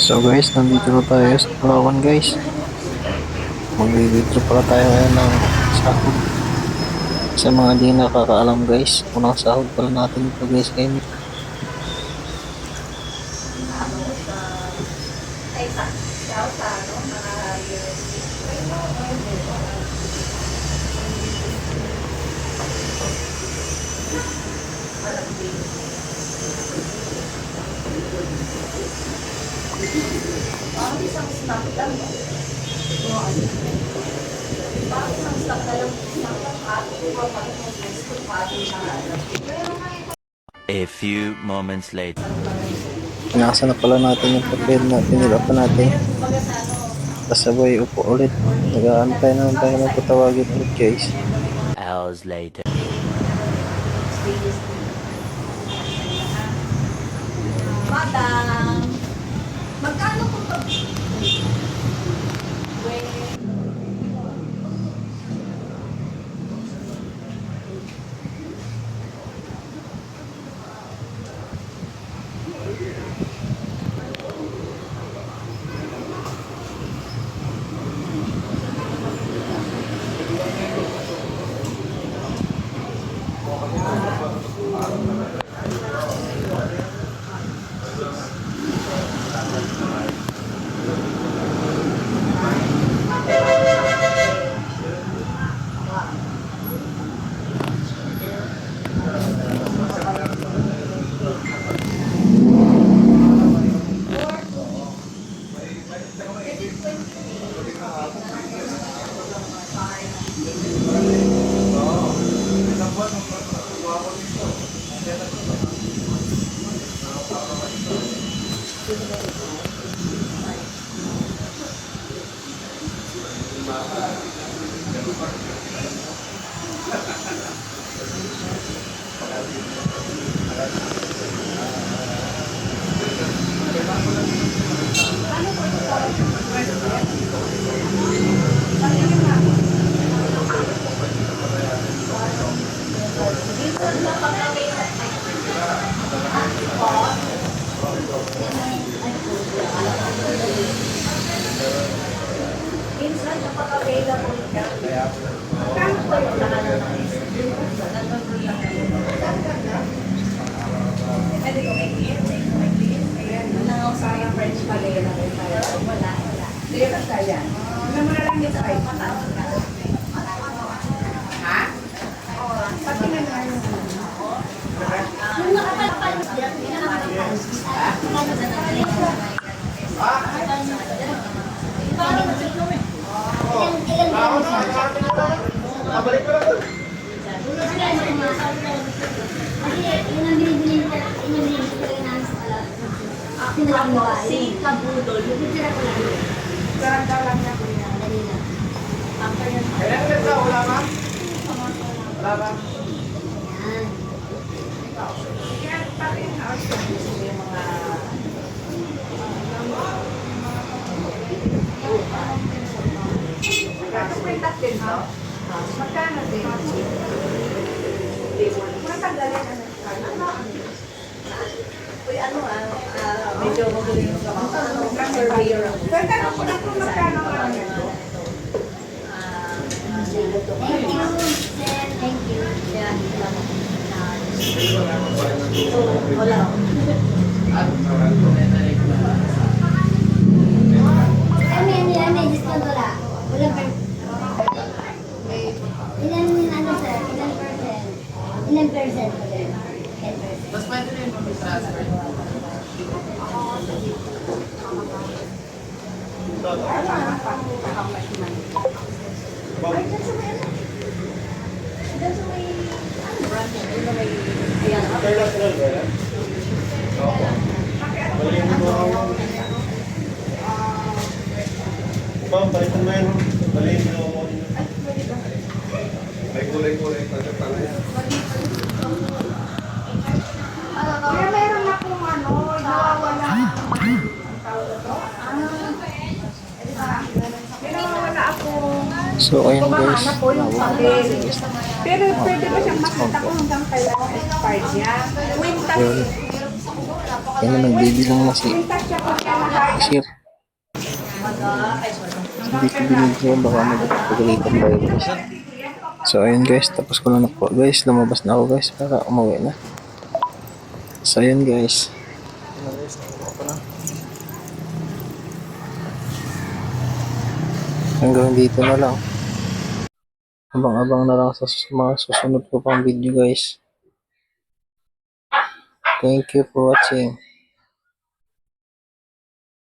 So guys, nandito na tayo sa Palawan guys. Mag-withdraw pala tayo ngayon ng sahod. Sa mga di nakakaalam guys, unang sahod pala natin ito guys kay Mick. A few moments later. Pinasa na pala natin yung papel na pinirapan natin. Kasabay upo ulit. Nag-aantay naman tayo ng patawagin ulit guys. Hours later. Madam, magkano po to? Minsan kapag available ka, magkano po yung lahat ng pwede ko may client, ayan, nangausap yung French palay na rin tayo. Wala. Hindi ka kaya. Alam mo na lang yung side. Ha? Pati na nga yung yung nakapalpal, si Kabudol, yung tira ko lang yun. Sarang daw lang niya ko yun. Dalila. Kailan ulit ka? Wala ba? Wala ba? Yan. Kaya pati yung house yung mga magkano po yung tatin mo? Magkano din? Matanggalin na uy, medyo magulo yung surveyor. Magkano po na kung magkano ang ito? Thank you. Wala. May discount wala. Walang per... Ilan, ano sir? Ilan percent? Ilan percent po din? 10%. Mas pwede rin mag-transfer. Ma'am, balikan mo yun. Balikan mo. May kulay-kulay. Kaya meron akong nawawala. May nawawala akong So ayun guys, kumahanap po yung papel. Pero pwede ba siyang makita kung hanggang kailan expired niya? Kwintas. yun. Yan na, nagbibilang na si Sir. Hindi ko binigyan, baka magpagalitan tayo guys. So ayun guys, tapos ko na po guys, lumabas na ako guys para umuwi na. So ayun guys. Hanggang dito na lang. Abang-abang na lang sa mga susunod ko pang video guys. Thank you for watching.